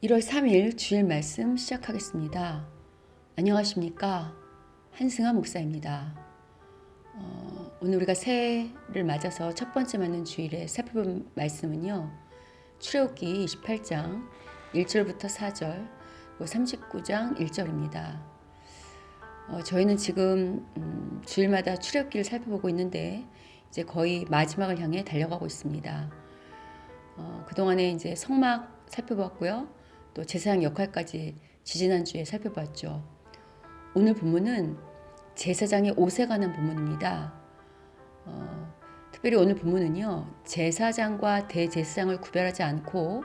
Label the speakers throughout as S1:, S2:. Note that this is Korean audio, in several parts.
S1: 1월 3일 주일 말씀 시작하겠습니다. 안녕하십니까? 한승아 목사입니다. 오늘 우리가 새해를 맞아서 첫 번째 맞는 주일에 살펴본 말씀은요. 출애굽기 28장 1절부터 4절, 39장 1절입니다. 저희는 지금 주일마다 출애굽기를 살펴보고 있는데 이제 거의 마지막을 향해 달려가고 있습니다. 그동안에 이제 성막 살펴봤고요. 또 제사장 역할까지 지지난주에 살펴봤죠. 오늘 본문은 제사장의 옷에 관한 본문입니다. 특별히 오늘 본문은요. 제사장과 대제사장을 구별하지 않고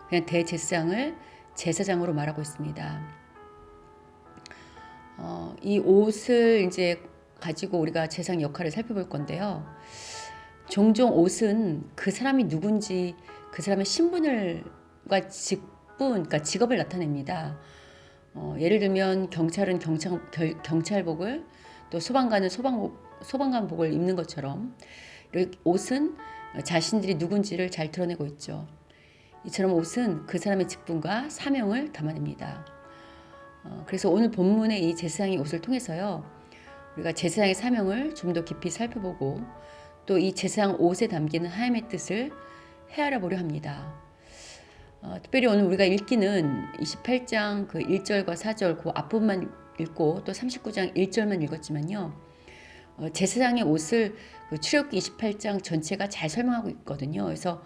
S1: 그냥 대제사장을 제사장으로 말하고 있습니다. 이 옷을 이제 가지고 우리가 제사장 역할을 살펴볼 건데요. 종종 옷은 그 사람이 누군지 그 사람의 신분과 그러니까 직업을 나타냅니다. 예를 들면 경찰은 경찰복을, 또 소방관은 소방관복을 입는 것처럼 옷은 자신들이 누군지를 잘 드러내고 있죠. 이처럼 옷은 그 사람의 직분과 사명을 담아냅니다. 그래서 오늘 본문의 이 제사장의 옷을 통해서요. 우리가 제사장의 사명을 좀 더 깊이 살펴보고 또 이 제사장 옷에 담기는 하나님의 뜻을 헤아려 보려 합니다. 특별히 오늘 우리가 읽기는 28장 그 1절과 4절 그 앞부분만 읽고 또 39장 1절만 읽었지만요. 제사장의 옷을 그 출애굽기 28장 전체가 잘 설명하고 있거든요. 그래서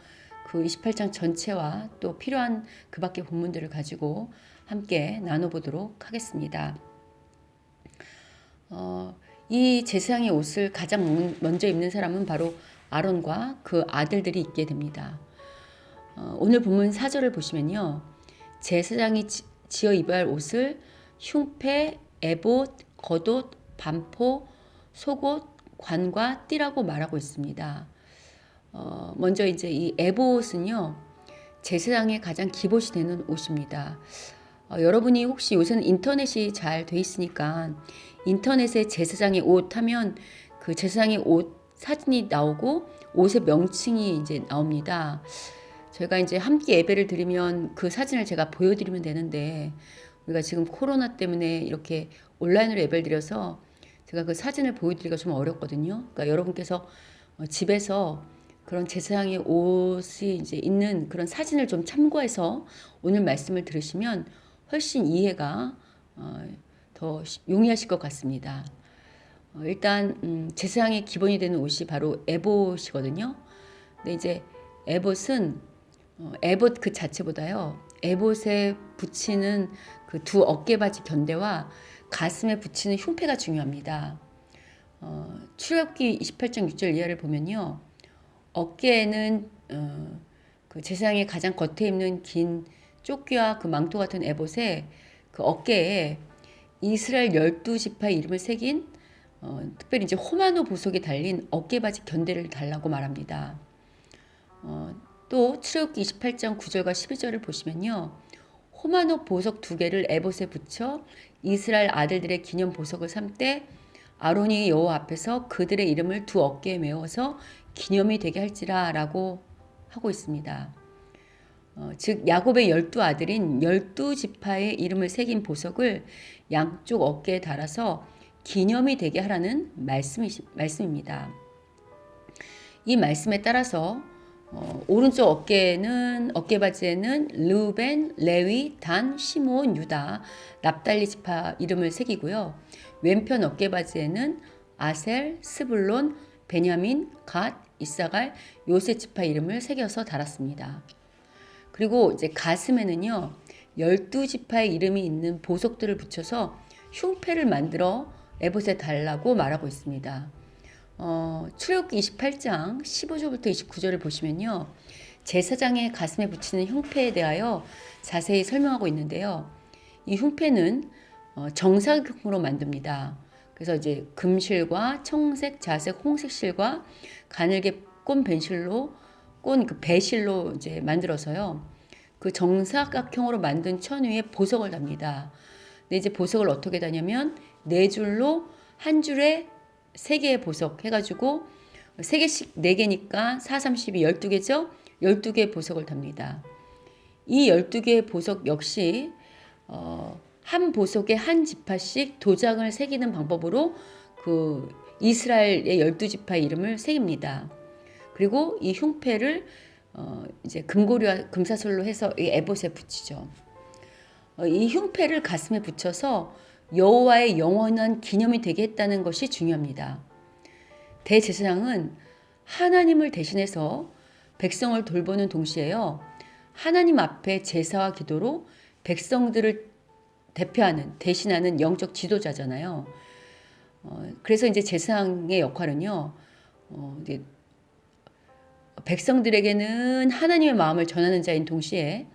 S1: 그 28장 전체와 또 필요한 그 밖의 본문들을 가지고 함께 나눠보도록 하겠습니다. 이 제사장의 옷을 가장 먼저 입는 사람은 바로 아론과 그 아들들이 입게 됩니다. 오늘 본문 4절을 보시면요. 제사장이 지어 입어야 할 옷을 흉패, 에봇, 겉옷, 반포, 속옷, 관과 띠라고 말하고 있습니다. 먼저 이제 이 에봇은요. 제사장의 가장 기본이 되는 옷입니다. 여러분이 혹시 요새는 인터넷이 잘 돼 있으니까 인터넷에 제사장의 옷 하면 그 제사장의 옷 사진이 나오고 옷의 명칭이 이제 나옵니다. 저희가 이제 함께 예배를 드리면 그 사진을 제가 보여드리면 되는데 우리가 지금 코로나 때문에 이렇게 온라인으로 예배를 드려서 제가 그 사진을 보여드리기가 좀 어렵거든요. 그러니까 여러분께서 집에서 그런 제사장의 옷이 이제 있는 그런 사진을 좀 참고해서 오늘 말씀을 들으시면 훨씬 이해가 더 용이하실 것 같습니다. 일단 제사장의 기본이 되는 옷이 바로 에봇이거든요. 근데 이제 에봇은 에봇 그 자체보다요. 에봇에 붙이는 그 두 어깨바지 견대와 가슴에 붙이는 흉패가 중요합니다. 출애굽기 28장 6절 이하를 보면요. 어깨에는 그 제사장의 가장 겉에 입는 긴 조끼와 그 망토 같은 에봇에 그 어깨에 이스라엘 12지파의 이름을 새긴 특별히 이제 호마노 보석이 달린 어깨바지 견대를 달라고 말합니다. 또 출애굽기 28장 9절과 12절을 보시면요. 호마노 보석 2개를 에봇에 붙여 이스라엘 아들들의 기념 보석을 삼되 아론이 여호와 앞에서 그들의 이름을 두 어깨에 메워서 기념이 되게 할지라 라고 하고 있습니다. 즉 야곱의 12아들인 12지파의 이름을 새긴 보석을 양쪽 어깨에 달아서 기념이 되게 하라는 말씀입니다. 이 말씀에 따라서 오른쪽 어깨바지에는 르우벤, 레위, 단, 시므온, 유다, 납달리 지파 이름을 새기고요. 왼편 어깨바지에는 아셀, 스불론, 베냐민, 갓, 이사갈, 요셉 지파 이름을 새겨서 달았습니다. 그리고 이제 가슴에는요. 12지파의 이름이 있는 보석들을 붙여서 흉패를 만들어 에봇에 달라고 말하고 있습니다. 출애굽기 28장 15절부터 29절을 보시면요. 제사장의 가슴에 붙이는 흉패에 대하여 자세히 설명하고 있는데요. 이 흉패는 정사각형으로 만듭니다. 그래서 이제 금실과 청색, 자색, 홍색 실과 가늘게 꼰 그 배실로 이제 만들어서요. 그 정사각형으로 만든 천 위에 보석을 답니다. 근데 이제 보석을 어떻게 다냐면 네 줄로 한 줄에 3개의 보석 해가지고 3개씩 4개니까 4, 32, 12개죠? 12개의 보석을 답니다. 이 12개의 보석 역시 한 보석에 한 지파씩 도장을 새기는 방법으로 그 이스라엘의 12지파의 이름을 새깁니다. 그리고 이 흉패를 이제 금고리와 금사슬로 해서 이 에봇에 붙이죠. 이 흉패를 가슴에 붙여서 여호와의 영원한 기념이 되게 했다는 것이 중요합니다. 대제사장은 하나님을 대신해서 백성을 돌보는 동시에요. 하나님 앞에 제사와 기도로 백성들을 대신하는 영적 지도자잖아요. 그래서 이제 제사장의 역할은요. 이제 백성들에게는 하나님의 마음을 전하는 자인 동시에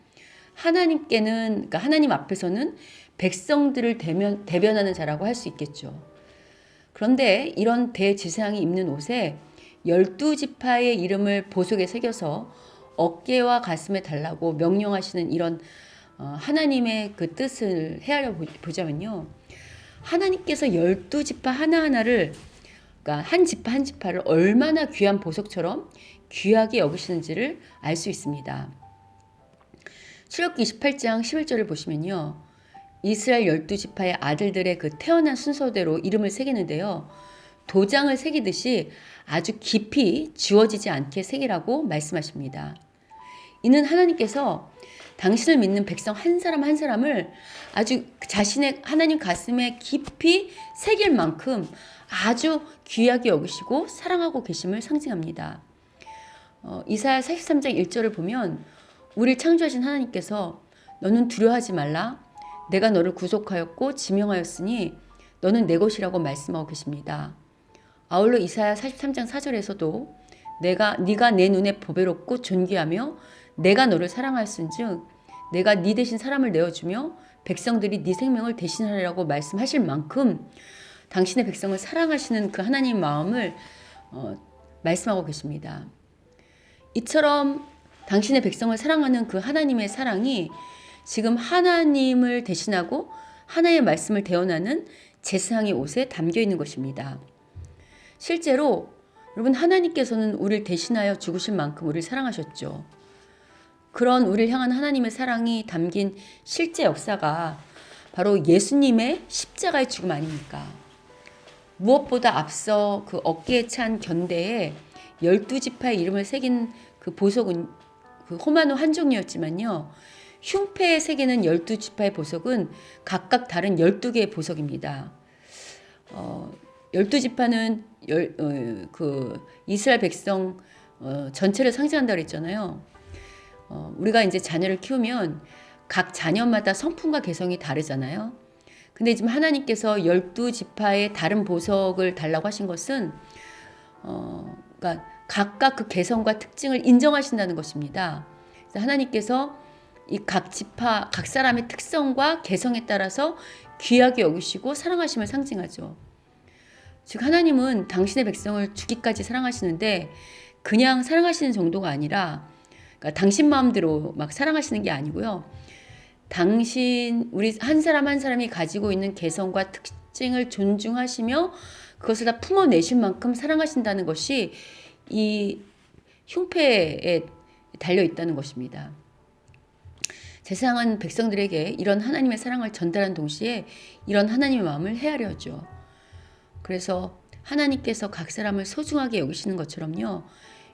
S1: 그러니까 하나님 앞에서는 백성들을 대변하는 자라고 할 수 있겠죠. 그런데 이런 대제사장이 입는 옷에 12지파의 이름을 보석에 새겨서 어깨와 가슴에 달라고 명령하시는 이런 하나님의 그 뜻을 헤아려 보자면요. 하나님께서 12지파 하나하나를, 그러니까 한 지파 한 지파를 얼마나 귀한 보석처럼 귀하게 여기시는지를 알 수 있습니다. 출애굽기 28장 11절을 보시면요. 이스라엘 12지파의 아들들의 그 태어난 순서대로 이름을 새기는데요. 도장을 새기듯이 아주 깊이 지워지지 않게 새기라고 말씀하십니다. 이는 하나님께서 당신을 믿는 백성 한 사람 한 사람을 아주 자신의 하나님 가슴에 깊이 새길 만큼 아주 귀하게 여기시고 사랑하고 계심을 상징합니다. 이사야 43장 1절을 보면 우리를 창조하신 하나님께서 너는 두려워하지 말라. 내가 너를 구속하였고 지명하였으니 너는 내 것이라고 말씀하고 계십니다. 아울러 이사야 43장 4절에서도 네가 내 눈에 보배롭고 존귀하며 내가 너를 사랑하였은즉 내가 네 대신 사람을 내어주며 백성들이 네 생명을 대신하리라고 말씀하실 만큼 당신의 백성을 사랑하시는 그 하나님의 마음을 말씀하고 계십니다. 이처럼 당신의 백성을 사랑하는 그 하나님의 사랑이 지금 하나님을 대신하고 하나님의 말씀을 대언하는 제사장의 옷에 담겨 있는 것입니다. 실제로 여러분 하나님께서는 우리를 대신하여 죽으실 만큼 우리를 사랑하셨죠. 그런 우리를 향한 하나님의 사랑이 담긴 실제 역사가 바로 예수님의 십자가의 죽음 아닙니까? 무엇보다 앞서 그 어깨에 찬 견대에 12지파의 이름을 새긴 그 보석은 그 호마노 한 종이었지만요. 흉패에 새기는 12지파의 보석은 각각 다른 12개의 보석입니다. 12지파는 그 이스라엘 백성 전체를 상징한다고 했잖아요. 우리가 이제 자녀를 키우면 각 자녀마다 성품과 개성이 다르잖아요. 근데 지금 하나님께서 12지파의 다른 보석을 달라고 하신 것은 그러니까 각각 그 개성과 특징을 인정하신다는 것입니다. 그래서 하나님께서 이 각 지파, 각 사람의 특성과 개성에 따라서 귀하게 여기시고 사랑하심을 상징하죠. 즉 하나님은 당신의 백성을 죽기까지 사랑하시는데 그냥 사랑하시는 정도가 아니라 그러니까 당신 마음대로 막 사랑하시는 게 아니고요. 우리 한 사람 한 사람이 가지고 있는 개성과 특징을 존중하시며 그것을 다 품어내신 만큼 사랑하신다는 것이 이 흉패에 달려 있다는 것입니다. 제사장은 백성들에게 이런 하나님의 사랑을 전달한 동시에 이런 하나님의 마음을 헤아려죠. 그래서 하나님께서 각 사람을 소중하게 여기시는 것처럼요.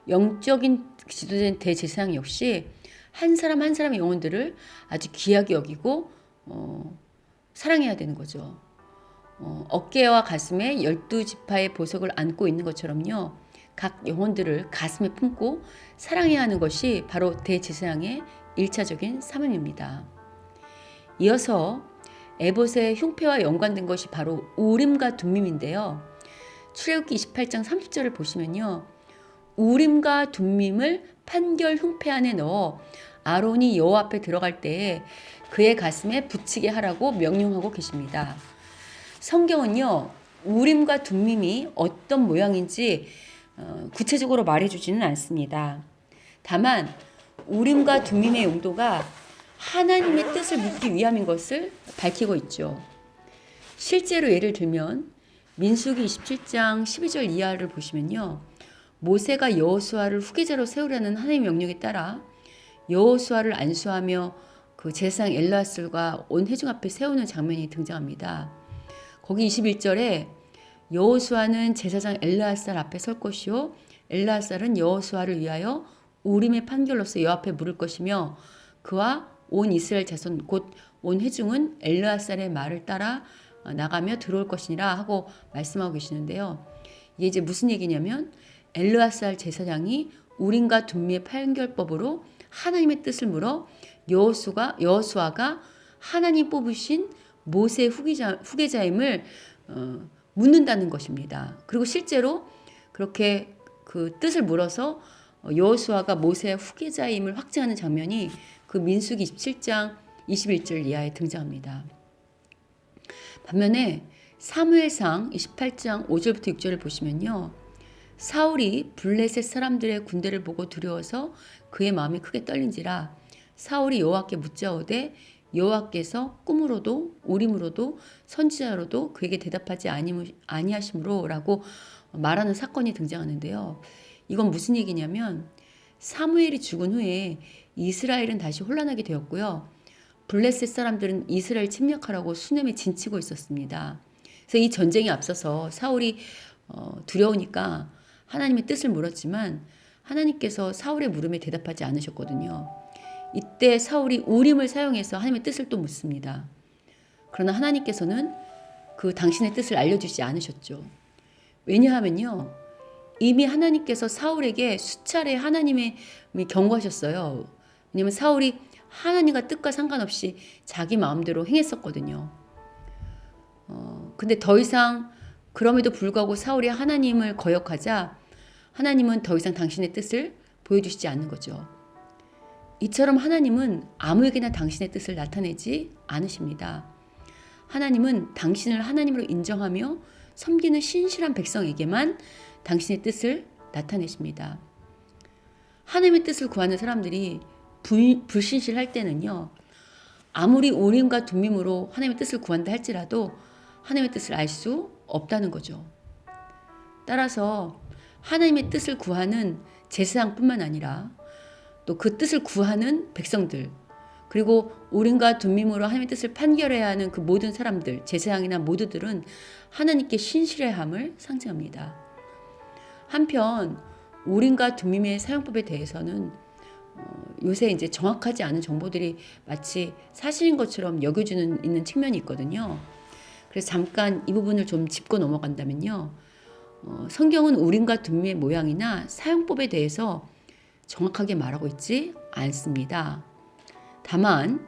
S1: 영적인 지도된 대제사장 역시 한 사람 한 사람의 영혼들을 아주 귀하게 여기고 사랑해야 되는 거죠. 어깨와 가슴에 12지파의 보석을 안고 있는 것처럼요. 각 영혼들을 가슴에 품고 사랑해야 하는 것이 바로 대제사장의 1차적인 사명입니다. 이어서 에봇의 흉패와 연관된 것이 바로 우림과 둠밈인데요. 출애굽기 28장 30절을 보시면요. 우림과 둠밈을 판결 흉패 안에 넣어 아론이 여호와 앞에 들어갈 때에 그의 가슴에 붙이게 하라고 명령하고 계십니다. 성경은요. 우림과 둠밈이 어떤 모양인지 구체적으로 말해주지는 않습니다. 다만 우림과 둠밈의 용도가 하나님의 뜻을 묻기 위함인 것을 밝히고 있죠. 실제로 예를 들면 민수기 27장 12절 이하를 보시면요. 모세가 여호수아를 후계자로 세우려는 하나님의 명령에 따라 여호수아를 안수하며 그 제사장 엘르아살과 온 회중 앞에 세우는 장면이 등장합니다. 거기 21절에 여호수아는 제사장 엘르아살 앞에 설 것이요 엘르아살은 여호수아를 위하여 우림의 판결로서 여호와 앞에 물을 것이며 그와 온 이스라엘 자손 곧 온 회중은 엘르아살의 말을 따라 나가며 들어올 것이니라 하고 말씀하고 계시는데요. 이게 이제 무슨 얘기냐면 엘르아살 제사장이 우림과 둠미의 판결법으로 하나님의 뜻을 물어 여호수아가 하나님 뽑으신 모세의 후계자임을 묻는다는 것입니다. 그리고 실제로 그렇게 그 뜻을 물어서 여호수아가 모세의 후계자임을 확증하는 장면이 그 민수기 27장 21절 이하에 등장합니다. 반면에 사무엘상 28장 5절부터 6절을 보시면요. 사울이 블레셋 사람들의 군대를 보고 두려워서 그의 마음이 크게 떨린지라 사울이 여호와께 묻자오되 여호와께서 꿈으로도 우림으로도 선지자로도 그에게 대답하지 아니하심으로 라고 말하는 사건이 등장하는데요. 이건 무슨 얘기냐면 사무엘이 죽은 후에 이스라엘은 다시 혼란하게 되었고요. 블레셋 사람들은 이스라엘 침략하라고 수nem에 진치고 있었습니다. 그래서 이 전쟁에 앞서서 사울이 두려우니까 하나님의 뜻을 물었지만 하나님께서 사울의 물음에 대답하지 않으셨거든요. 이때 사울이 우림을 사용해서 하나님의 뜻을 또 묻습니다. 그러나 하나님께서는 그 당신의 뜻을 알려주지 않으셨죠. 왜냐하면요. 이미 하나님께서 사울에게 수차례 하나님의 경고하셨어요. 왜냐하면 사울이 하나님과 뜻과 상관없이 자기 마음대로 행했었거든요. 근데 더 이상 그럼에도 불구하고 사울이 하나님을 거역하자 하나님은 더 이상 당신의 뜻을 보여주시지 않는 거죠. 이처럼 하나님은 아무에게나 당신의 뜻을 나타내지 않으십니다. 하나님은 당신을 하나님으로 인정하며 섬기는 신실한 백성에게만 당신의 뜻을 나타내십니다. 하나님의 뜻을 구하는 사람들이 불신실할 때는요. 아무리 우림과 둠밈으로 하나님의 뜻을 구한다 할지라도 하나님의 뜻을 알 수 없다는 거죠. 따라서 하나님의 뜻을 구하는 제사장뿐만 아니라 또 그 뜻을 구하는 백성들 그리고 우림과 둠밈으로 하나님의 뜻을 판결해야 하는 그 모든 사람들 제사장이나 모두들은 하나님께 신실해야 함을 상징합니다. 한편 우림과 둠밈의 사용법에 대해서는 요새 이제 정확하지 않은 정보들이 마치 사실인 것처럼 여겨주는 있는 측면이 있거든요. 그래서 잠깐 이 부분을 좀 짚고 넘어간다면요. 성경은 우림과 둠밈의 모양이나 사용법에 대해서 정확하게 말하고 있지 않습니다. 다만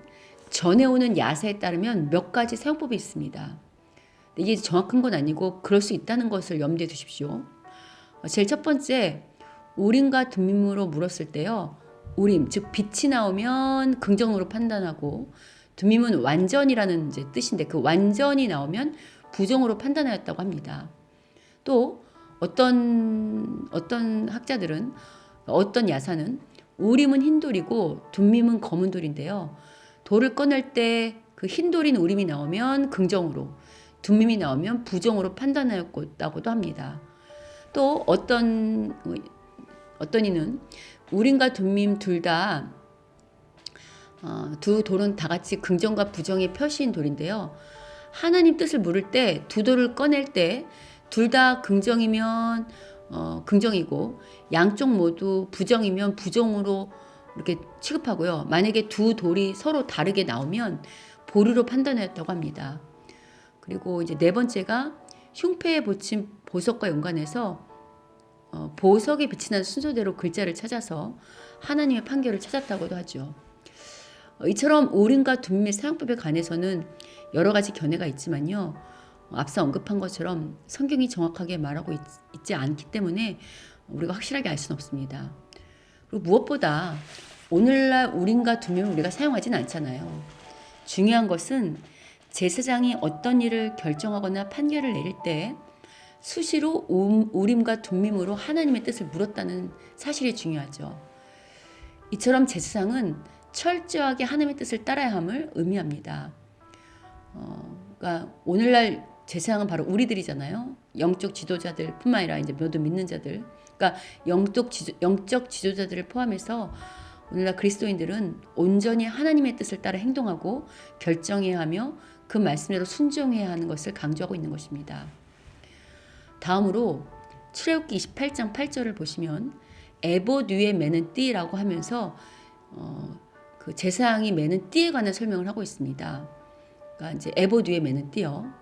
S1: 전해오는 야사에 따르면 몇 가지 사용법이 있습니다. 이게 정확한 건 아니고 그럴 수 있다는 것을 염두에 두십시오. 제일 첫 번째, 우림과 둠밈으로 물었을 때요. 우림, 즉 빛이 나오면 긍정으로 판단하고 둠밈은 완전이라는 이제 뜻인데 그 완전이 나오면 부정으로 판단하였다고 합니다. 또 어떤 학자들은 어떤 야사는 우림은 흰 돌이고 둠밈은 검은 돌인데요. 돌을 꺼낼 때 그 흰 돌인 우림이 나오면 긍정으로 둠밈이 나오면 부정으로 판단하였다고도 합니다. 또 어떤 이는 우림과 둠밈 둘 다 두 돌은 다 같이 긍정과 부정의 표시인 돌인데요. 하나님 뜻을 물을 때 두 돌을 꺼낼 때 둘 다 긍정이면 긍정이고 양쪽 모두 부정이면 부정으로 이렇게 취급하고요. 만약에 두 돌이 서로 다르게 나오면 보류로 판단하였다고 합니다. 그리고 이제 네 번째가 흉패에 붙인 보석과 연관해서 보석에 빛이 나는 순서대로 글자를 찾아서 하나님의 판결을 찾았다고도 하죠. 이처럼 우림과 둠밈의 사용법에 관해서는 여러 가지 견해가 있지만요. 앞서 언급한 것처럼 성경이 정확하게 말하고 있지 않기 때문에 우리가 확실하게 알 수는 없습니다. 그리고 무엇보다 오늘날 우림과 둠밈을 우리가 사용하지는 않잖아요. 중요한 것은 제사장이 어떤 일을 결정하거나 판결을 내릴 때 수시로 우림과 둠밈으로 하나님의 뜻을 물었다는 사실이 중요하죠. 이처럼 제사장은 철저하게 하나님의 뜻을 따라야 함을 의미합니다. 그러니까 오늘날 제사장은 바로 우리들이잖아요. 영적 지도자들뿐만 아니라 이제 모든 믿는 자들. 그러니까 영적 지도자들을 포함해서 오늘날 그리스도인들은 온전히 하나님의 뜻을 따라 행동하고 결정해야 하며 그 말씀대로 순종해야 하는 것을 강조하고 있는 것입니다. 다음으로 출애굽기 28장 8절을 보시면 에봇 위에 매는 띠라고 하면서 그 제사장이 매는 띠에 관한 설명을 하고 있습니다. 그러니까 이제 에봇 위에 매는 띠요.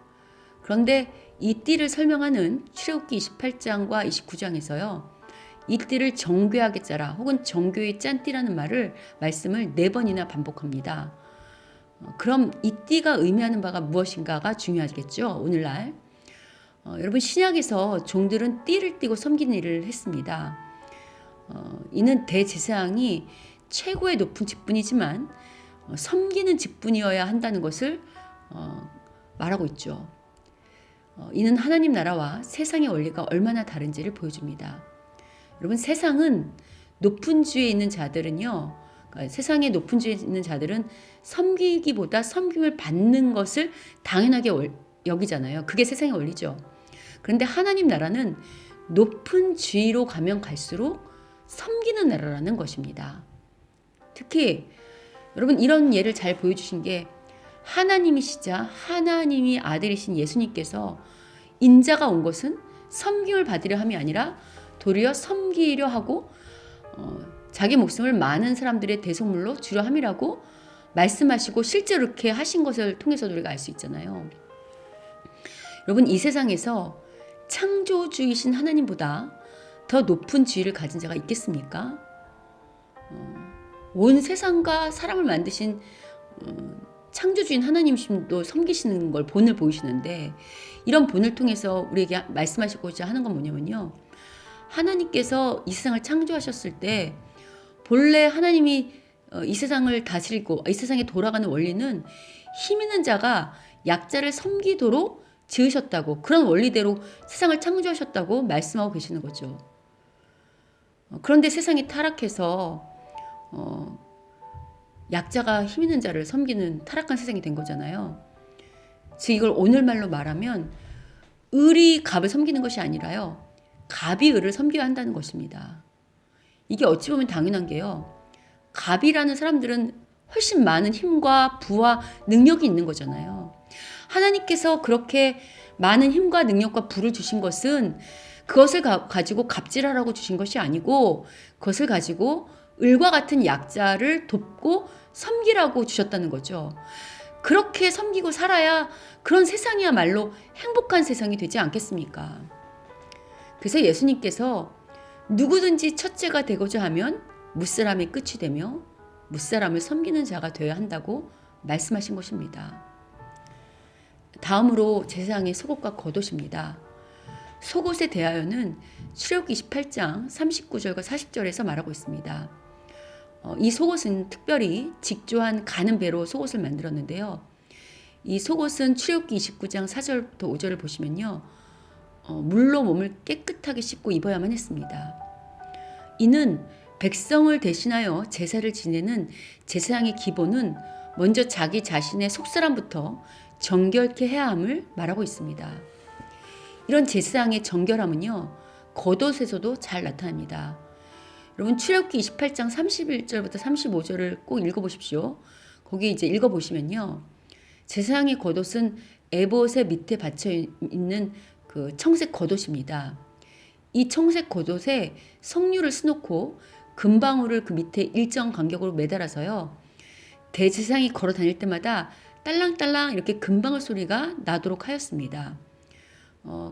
S1: 그런데 이 띠를 설명하는 출애굽기 28장과 29장에서요. 이 띠를 정교하게 짜라 혹은 정교히 짠 띠라는 말씀을 4번이나 반복합니다. 그럼 이 띠가 의미하는 바가 무엇인가가 중요하겠죠. 오늘날 여러분 신약에서 종들은 띠를 띠고 섬기는 일을 했습니다. 이는 대제사장이 최고의 높은 직분이지만 섬기는 직분이어야 한다는 것을 말하고 있죠. 이는 하나님 나라와 세상의 원리가 얼마나 다른지를 보여줍니다. 여러분 세상은 높은 주에 있는 자들은요. 그러니까 세상의 높은 주에 있는 자들은 섬기기보다 섬김을 받는 것을 당연하게 여기잖아요. 그게 세상의 원리죠. 그런데 하나님 나라는 높은 지위로 가면 갈수록 섬기는 나라라는 것입니다. 특히 여러분 이런 예를 잘 보여주신 게 하나님이시자 하나님이 아들이신 예수님께서 인자가 온 것은 섬김을 받으려 함이 아니라 도리어 섬기려 하고 자기 목숨을 많은 사람들의 대속물로 주려 함이라고 말씀하시고 실제로 이렇게 하신 것을 통해서 우리가 알 수 있잖아요. 여러분 이 세상에서 창조주이신 하나님보다 더 높은 지위를 가진 자가 있겠습니까? 온 세상과 사람을 만드신 창조주인 하나님도 섬기시는 걸 본을 보이시는데 이런 본을 통해서 우리에게 말씀하시고자 하는 건 뭐냐면요. 하나님께서 이 세상을 창조하셨을 때 본래 하나님이 이 세상을 다스리고 이 세상에 돌아가는 원리는 힘 있는 자가 약자를 섬기도록 지으셨다고 그런 원리대로 세상을 창조하셨다고 말씀하고 계시는 거죠. 그런데 세상이 타락해서 약자가 힘 있는 자를 섬기는 타락한 세상이 된 거잖아요. 즉 이걸 오늘말로 말하면 을이 갑을 섬기는 것이 아니라요. 갑이 을을 섬겨야 한다는 것입니다. 이게 어찌 보면 당연한 게요. 갑이라는 사람들은 훨씬 많은 힘과 부와 능력이 있는 거잖아요. 하나님께서 그렇게 많은 힘과 능력과 부를 주신 것은 그것을 가지고 갑질하라고 주신 것이 아니고 그것을 가지고 을과 같은 약자를 돕고 섬기라고 주셨다는 거죠. 그렇게 섬기고 살아야 그런 세상이야말로 행복한 세상이 되지 않겠습니까? 그래서 예수님께서 누구든지 첫째가 되고자 하면 무사람의 끝이 되며 무사람을 섬기는 자가 되어야 한다고 말씀하신 것입니다. 다음으로 제사장의 속옷과 겉옷입니다. 속옷에 대하여는 출애굽기 28장 39절과 40절에서 말하고 있습니다. 이 속옷은 특별히 직조한 가는 배로 속옷을 만들었는데요. 이 속옷은 출애굽기 29장 4절부터 5절을 보시면요. 물로 몸을 깨끗하게 씻고 입어야만 했습니다. 이는 백성을 대신하여 제사를 지내는 제사장의 기본은 먼저 자기 자신의 속사람부터 정결케 해야 함을 말하고 있습니다. 이런 제사장의 정결함은요. 겉옷에서도 잘 나타납니다. 여러분 출애굽기 28장 31절부터 35절을 꼭 읽어보십시오. 거기 이제 읽어보시면요. 제사장의 겉옷은 에봇의 밑에 받쳐 있는 그 청색 겉옷입니다. 이 청색 겉옷에 석류를 수놓고 금방울을 그 밑에 일정 간격으로 매달아서요. 대제사장이 걸어 다닐 때마다 딸랑딸랑 이렇게 금방울 소리가 나도록 하였습니다.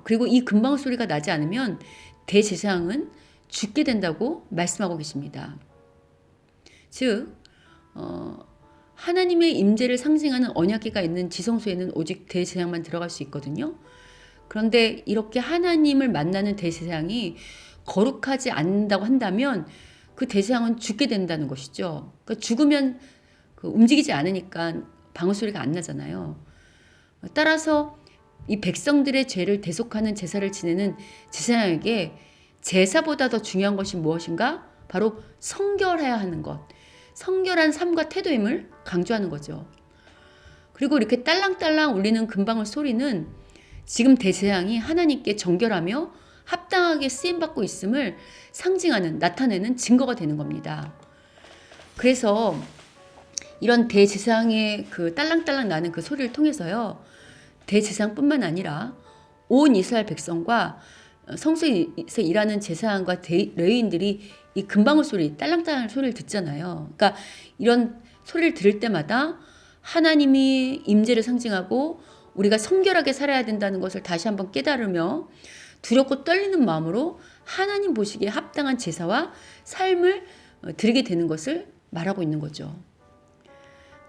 S1: 그리고 이 금방울 소리가 나지 않으면 대제사장은 죽게 된다고 말씀하고 계십니다. 즉 하나님의 임재를 상징하는 언약궤가 있는 지성소에는 오직 대제사장만 들어갈 수 있거든요. 그런데 이렇게 하나님을 만나는 대제사장이 거룩하지 않는다고 한다면 그 대제사장은 죽게 된다는 것이죠. 그러니까 죽으면 움직이지 않으니까 방울소리가 안 나잖아요. 따라서 이 백성들의 죄를 대속하는 제사를 지내는 제사장에게 제사보다 더 중요한 것이 무엇인가? 바로 성결해야 하는 것. 성결한 삶과 태도임을 강조하는 거죠. 그리고 이렇게 딸랑딸랑 울리는 금방울 소리는 지금 대제사장이 하나님께 정결하며 합당하게 쓰임받고 있음을 상징하는, 나타내는 증거가 되는 겁니다. 그래서 이런 대제사장의 그 딸랑딸랑 나는 그 소리를 통해서요, 대제사장뿐만 아니라 온 이스라엘 백성과 성소에서 일하는 제사장과 레위인들이 이 금방울 소리, 딸랑딸랑 소리를 듣잖아요. 그러니까 이런 소리를 들을 때마다 하나님이 임재를 상징하고 우리가 성결하게 살아야 된다는 것을 다시 한번 깨달으며 두렵고 떨리는 마음으로 하나님 보시기에 합당한 제사와 삶을 드리게 되는 것을 말하고 있는 거죠.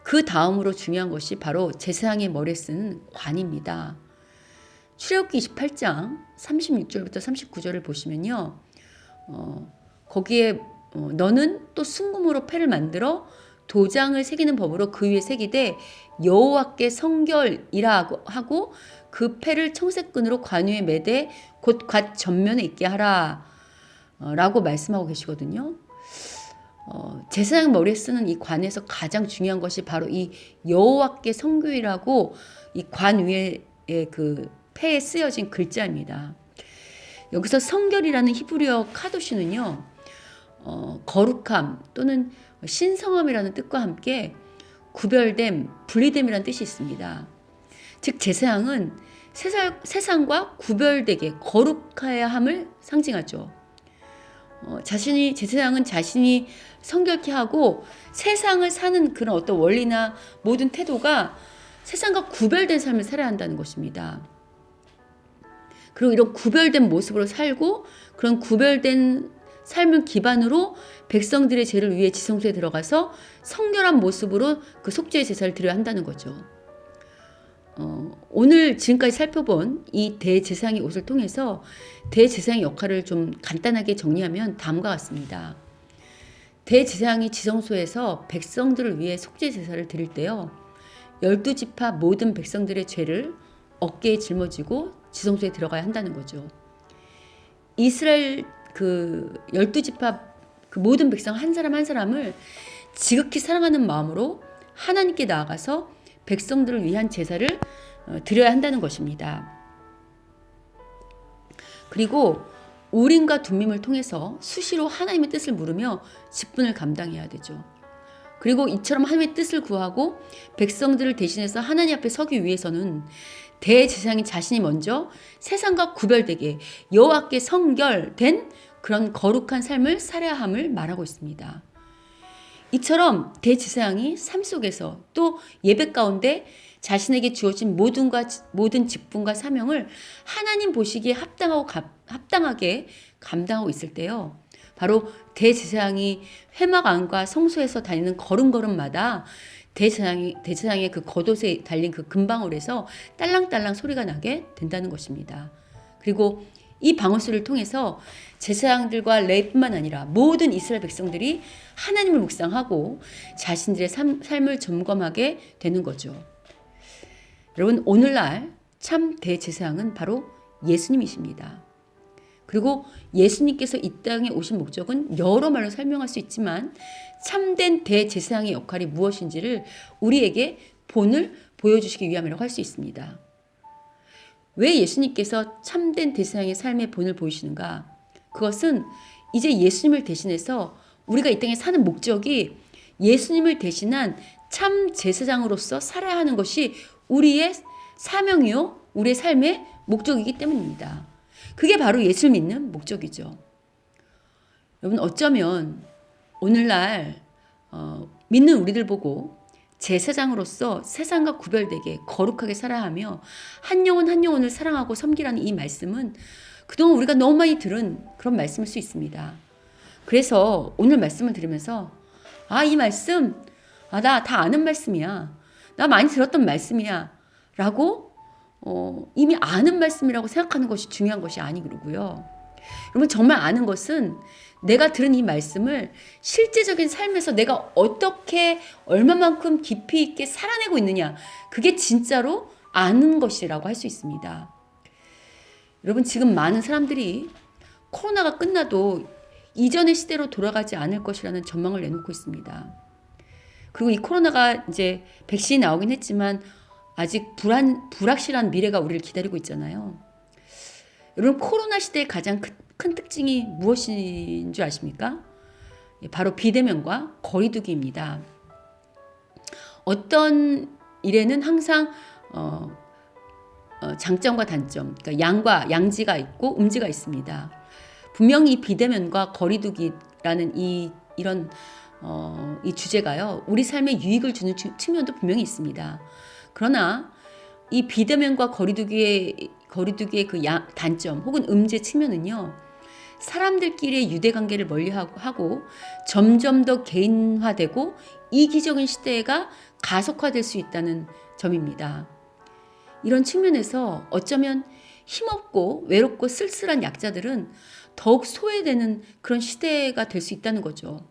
S1: 그 다음으로 중요한 것이 바로 제사장의 머리에 쓰는 관입니다. 출애굽기 28장 36절부터 39절을 보시면요. 거기에 너는 또 순금으로 패를 만들어 도장을 새기는 법으로 그 위에 새기되 여호와께 성결이라 하고 그 패를 청색끈으로 관 위에 매되 곧 갓 전면에 있게 하라 라고 말씀하고 계시거든요. 제사장 머리에 쓰는 이 관에서 가장 중요한 것이 바로 이 여호와께 성결이라고 이 관 위에 그 패에 쓰여진 글자입니다. 여기서 성결이라는 히브리어 카도시는요, 거룩함 또는 신성함이라는 뜻과 함께 구별됨, 분리됨이라는 뜻이 있습니다. 즉 제사장은 세상과 구별되게 거룩해야 함을 상징하죠. 제사장은 자신이 성결케 하고 세상을 사는 그런 어떤 원리나 모든 태도가 세상과 구별된 삶을 살아야 한다는 것입니다. 그리고 이런 구별된 모습으로 살고 그런 구별된 삶을 기반으로 백성들의 죄를 위해 지성소에 들어가서 성결한 모습으로 그 속죄의 제사를 드려야 한다는 거죠. 오늘 지금까지 살펴본 이 대제사장의 옷을 통해서 대제사장의 역할을 좀 간단하게 정리하면 다음과 같습니다. 대제사장이 지성소에서 백성들을 위해 속죄 제사를 드릴 때요, 12지파 모든 백성들의 죄를 어깨에 짊어지고 지성소에 들어가야 한다는 거죠. 이스라엘 그 12지파 그 모든 백성 한 사람 한 사람을 지극히 사랑하는 마음으로 하나님께 나아가서 백성들을 위한 제사를 드려야 한다는 것입니다. 그리고 우림과 둠밈을 통해서 수시로 하나님의 뜻을 물으며 직분을 감당해야 되죠. 그리고 이처럼 하나님의 뜻을 구하고 백성들을 대신해서 하나님 앞에 서기 위해서는 대제사장이 자신이 먼저 세상과 구별되게 여호와께 성결된 그런 거룩한 삶을 살아야 함을 말하고 있습니다. 이처럼 대제사장이 삶 속에서 또 예배 가운데 자신에게 주어진 모든 직분과 사명을 하나님 보시기에 합당하게 감당하고 있을 때요, 바로 대제사장이 회막 안과 성소에서 다니는 걸음걸음마다 대제사장의 그 겉옷에 달린 그 금방울에서 딸랑딸랑 소리가 나게 된다는 것입니다. 그리고 이 방울소리를 통해서 제사장들과 레위뿐만 아니라 모든 이스라엘 백성들이 하나님을 묵상하고 자신들의 삶을 점검하게 되는 거죠. 여러분, 오늘날 참 대제사장은 바로 예수님이십니다. 그리고 예수님께서 이 땅에 오신 목적은 여러 말로 설명할 수 있지만 참된 대제사장의 역할이 무엇인지를 우리에게 본을 보여주시기 위함이라고 할 수 있습니다. 왜 예수님께서 참된 대제사장의 삶의 본을 보이시는가? 그것은 이제 예수님을 대신해서 우리가 이 땅에 사는 목적이 예수님을 대신한 참 제사장으로서 살아야 하는 것이 우리의 사명이요, 우리의 삶의 목적이기 때문입니다. 그게 바로 예수를 믿는 목적이죠. 여러분, 어쩌면 오늘날 믿는 우리들 보고 제사장으로서 세상과 구별되게 거룩하게 살아야 하며 한 영혼 한 영혼을 사랑하고 섬기라는 이 말씀은 그동안 우리가 너무 많이 들은 그런 말씀일 수 있습니다. 그래서 오늘 말씀을 들으면서 이 말씀 나 다 아는 말씀이야, 나 많이 들었던 말씀이야 라고 이미 아는 말씀이라고 생각하는 것이 중요한 것이 아니고요. 여러분, 정말 아는 것은 내가 들은 이 말씀을 실제적인 삶에서 내가 어떻게 얼마만큼 깊이 있게 살아내고 있느냐, 그게 진짜로 아는 것이라고 할 수 있습니다. 여러분, 지금 많은 사람들이 코로나가 끝나도 이전의 시대로 돌아가지 않을 것이라는 전망을 내놓고 있습니다. 그리고 이 코로나가 이제 백신이 나오긴 했지만 아직 불확실한 미래가 우리를 기다리고 있잖아요. 여러분, 코로나 시대의 가장 큰 특징이 무엇인 줄 아십니까? 바로 비대면과 거리두기입니다. 어떤 일에는 항상 장점과 단점, 그러니까 양지가 있고 음지가 있습니다. 분명히 이 비대면과 거리두기라는 이런 이 주제가요, 우리 삶에 유익을 주는 측면도 분명히 있습니다. 그러나 이 비대면과 거리두기의 그 단점 혹은 음제 측면은요, 사람들끼리의 유대관계를 멀리하고 점점 더 개인화되고 이기적인 시대가 가속화될 수 있다는 점입니다. 이런 측면에서 어쩌면 힘없고 외롭고 쓸쓸한 약자들은 더욱 소외되는 그런 시대가 될 수 있다는 거죠.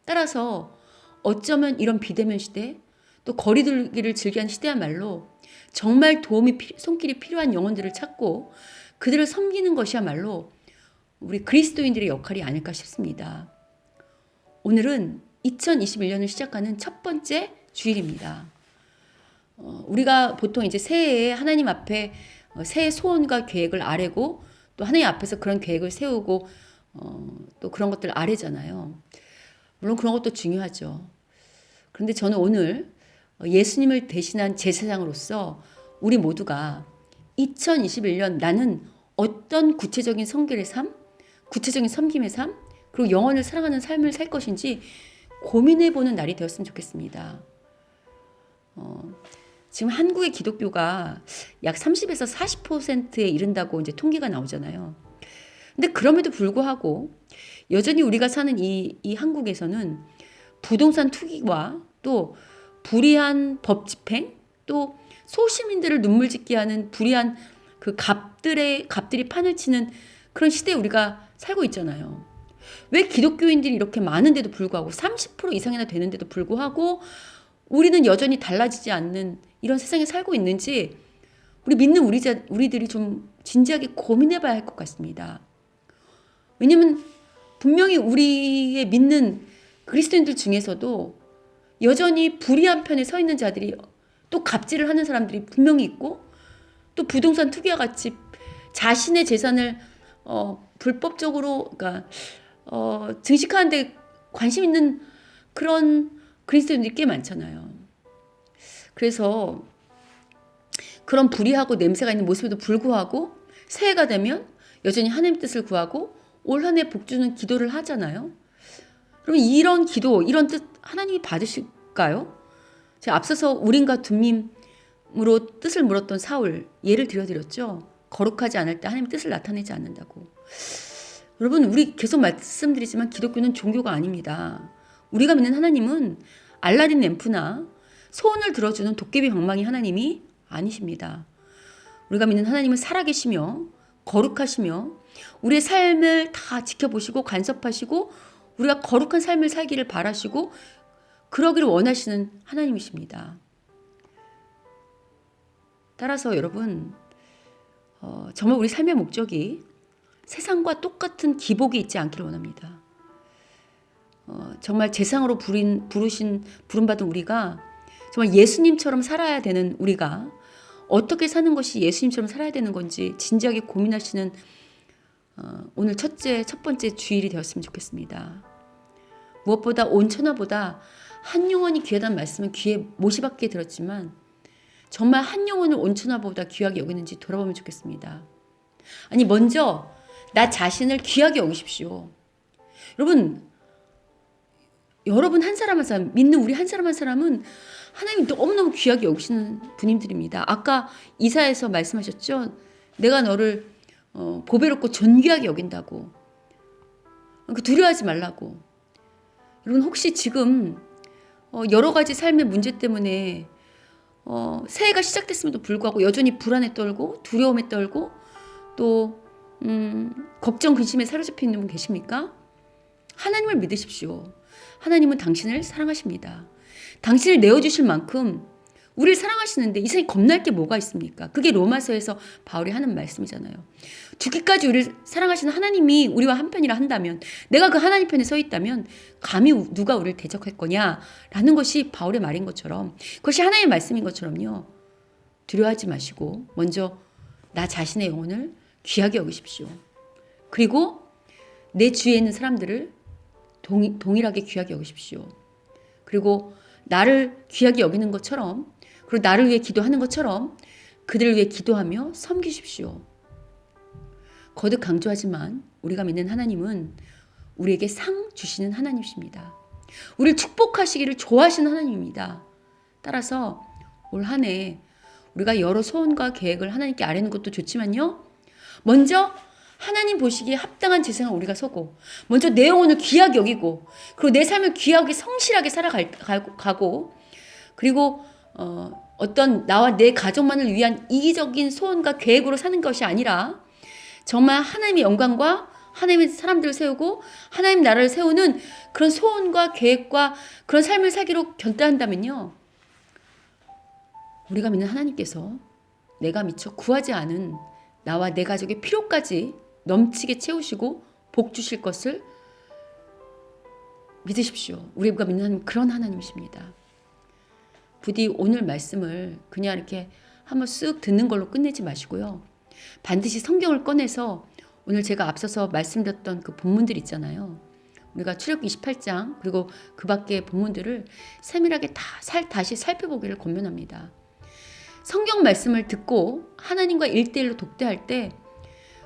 S1: 따라서 어쩌면 이런 비대면 시대, 또 거리두기를 즐기는 시대야말로 정말 손길이 필요한 영혼들을 찾고 그들을 섬기는 것이야말로 우리 그리스도인들의 역할이 아닐까 싶습니다. 오늘은 2021년을 시작하는 첫 번째 주일입니다. 우리가 보통 이제 새해에 하나님 앞에 새해 소원과 계획을 아뢰고 또 하나님 앞에서 그런 계획을 세우고 또 그런 것들을 아뢰잖아요. 물론 그런 것도 중요하죠. 그런데 저는 오늘 예수님을 대신한 제사장으로서 우리 모두가 2021년 나는 어떤 구체적인 성결의 삶, 구체적인 섬김의 삶, 그리고 영혼을 사랑하는 삶을 살 것인지 고민해보는 날이 되었으면 좋겠습니다. 지금 한국의 기독교가 약 30에서 40%에 이른다고 이제 통계가 나오잖아요. 근데 그럼에도 불구하고 여전히 우리가 사는 이 한국에서는 부동산 투기와 또 불의한 법 집행, 또 소시민들을 눈물 짓게 하는 불의한 그 갑들이 판을 치는 그런 시대에 우리가 살고 있잖아요. 왜 기독교인들이 이렇게 많은데도 불구하고 30% 이상이나 되는데도 불구하고 우리는 여전히 달라지지 않는 이런 세상에 살고 있는지 우리 믿는 우리들이 좀 진지하게 고민해 봐야 할 것 같습니다. 왜냐면 분명히 우리의 믿는 그리스도인들 중에서도 여전히 불의한 편에 서 있는 자들이, 또 갑질을 하는 사람들이 분명히 있고, 또 부동산 투기와 같이 자신의 재산을 불법적으로 그러니까 증식하는 데 관심 있는 그런 그리스도인들이 꽤 많잖아요. 그래서 그런 불의하고 냄새가 있는 모습에도 불구하고 새해가 되면 여전히 하나님 뜻을 구하고 올 한 해 복주는 기도를 하잖아요. 그러면 이런 기도, 이런 뜻 하나님이 받으실까요? 제가 앞서서 우림과 둠밈으로 뜻을 물었던 사울 예를 들어드렸죠. 거룩하지 않을 때 하나님 뜻을 나타내지 않는다고. 여러분, 우리 계속 말씀드리지만 기독교는 종교가 아닙니다. 우리가 믿는 하나님은 알라딘 램프나 소원을 들어주는 도깨비 방망이 하나님이 아니십니다. 우리가 믿는 하나님은 살아계시며 거룩하시며 우리의 삶을 다 지켜보시고 간섭하시고 우리가 거룩한 삶을 살기를 바라시고 그러기를 원하시는 하나님이십니다. 따라서 여러분, 정말 우리 삶의 목적이 세상과 똑같은 기복이 있지 않기를 원합니다. 정말 제상으로 부름받은 우리가 정말 예수님처럼 살아야 되는 우리가 어떻게 사는 것이 예수님처럼 살아야 되는 건지 진지하게 고민하시는 오늘 첫 번째 주일이 되었으면 좋겠습니다. 무엇보다 온 천하보다 한 영혼이 귀하다는 말씀은 귀에 못이 박게 들었지만 정말 한 영혼을 온 천하보다 귀하게 여기는지 돌아보면 좋겠습니다. 아니 먼저 나 자신을 귀하게 여기십시오. 여러분 한 사람 한 사람, 믿는 우리 한 사람 한 사람은 하나님이 너무너무 귀하게 여기시는 분님들입니다. 아까 이사야에서 말씀하셨죠. 내가 너를 보배롭고 존귀하게 여긴다고. 두려워하지 말라고. 여러분 혹시 지금 여러 가지 삶의 문제 때문에 새해가 시작됐음에도 불구하고 여전히 불안에 떨고 두려움에 떨고 또 걱정 근심에 사로잡혀 있는 분 계십니까? 하나님을 믿으십시오. 하나님은 당신을 사랑하십니다. 당신을 내어주실 만큼 우리를 사랑하시는데 이 세상에 겁날 게 뭐가 있습니까? 그게 로마서에서 바울이 하는 말씀이잖아요. 죽기까지 우리를 사랑하시는 하나님이 우리와 한편이라 한다면, 내가 그 하나님 편에 서 있다면 감히 누가 우리를 대적할 거냐라는 것이 바울의 말인 것처럼, 그것이 하나님의 말씀인 것처럼요. 두려워하지 마시고 먼저 나 자신의 영혼을 귀하게 여기십시오. 그리고 내 주위에 있는 사람들을 동일하게 귀하게 여기십시오. 그리고 나를 귀하게 여기는 것처럼, 그리고 나를 위해 기도하는 것처럼 그들을 위해 기도하며 섬기십시오. 거듭 강조하지만 우리가 믿는 하나님은 우리에게 상 주시는 하나님이십니다. 우리를 축복하시기를 좋아하시는 하나님입니다. 따라서 올 한 해 우리가 여러 소원과 계획을 하나님께 아뢰는 것도 좋지만요. 먼저 하나님 보시기에 합당한 제사장을 우리가 서고, 먼저 내 영혼을 귀하게 여기고, 그리고 내 삶을 귀하게 성실하게 살아가고, 그리고 어떤 나와 내 가족만을 위한 이기적인 소원과 계획으로 사는 것이 아니라 정말 하나님의 영광과 하나님의 사람들을 세우고 하나님 나라를 세우는 그런 소원과 계획과 그런 삶을 살기로 결단한다면요. 우리가 믿는 하나님께서 내가 미처 구하지 않은 나와 내 가족의 필요까지 넘치게 채우시고 복 주실 것을 믿으십시오. 우리가 믿는 하나님 그런 하나님이십니다. 부디 오늘 말씀을 그냥 이렇게 한번 쓱 듣는 걸로 끝내지 마시고요. 반드시 성경을 꺼내서 오늘 제가 앞서서 말씀드렸던 그 본문들 있잖아요. 우리가 출애굽기 28장 그리고 그 밖의 본문들을 세밀하게 다시 살펴보기를 권면합니다. 성경 말씀을 듣고 하나님과 1대1로 독대할 때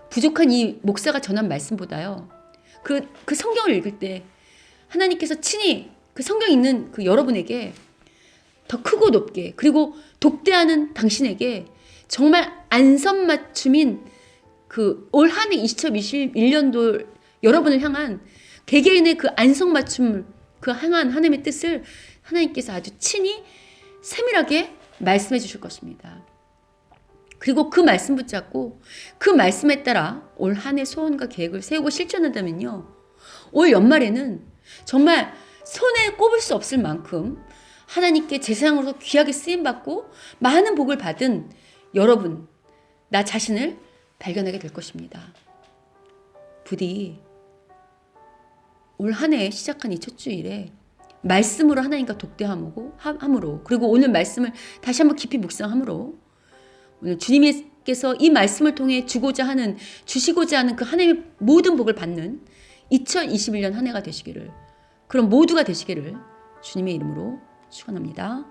S1: 부족한 이 목사가 전한 말씀보다요. 그 성경을 읽을 때 하나님께서 친히 그 성경 읽는 그 여러분에게 더 크고 높게 그리고 독대하는 당신에게 정말 안성맞춤인 그 올 한 해 2021년도 여러분을 향한 개개인의 그 안성맞춤을 그 향한 하나님의 뜻을 하나님께서 아주 친히 세밀하게 말씀해 주실 것입니다. 그리고 그 말씀 붙잡고 그 말씀에 따라 올 한 해 소원과 계획을 세우고 실천한다면요. 올 연말에는 정말 손에 꼽을 수 없을 만큼 하나님께 제사장으로서 귀하게 쓰임받고 많은 복을 받은 여러분, 나 자신을 발견하게 될 것입니다. 부디 올 한 해 시작한 이 첫 주일에 말씀으로 하나님과 독대함으로 그리고 오늘 말씀을 다시 한번 깊이 묵상함으로 오늘 주님께서 이 말씀을 통해 주시고자 하는 그 하나님의 모든 복을 받는 2021년 한 해가 되시기를, 그런 모두가 되시기를 주님의 이름으로 축원합니다.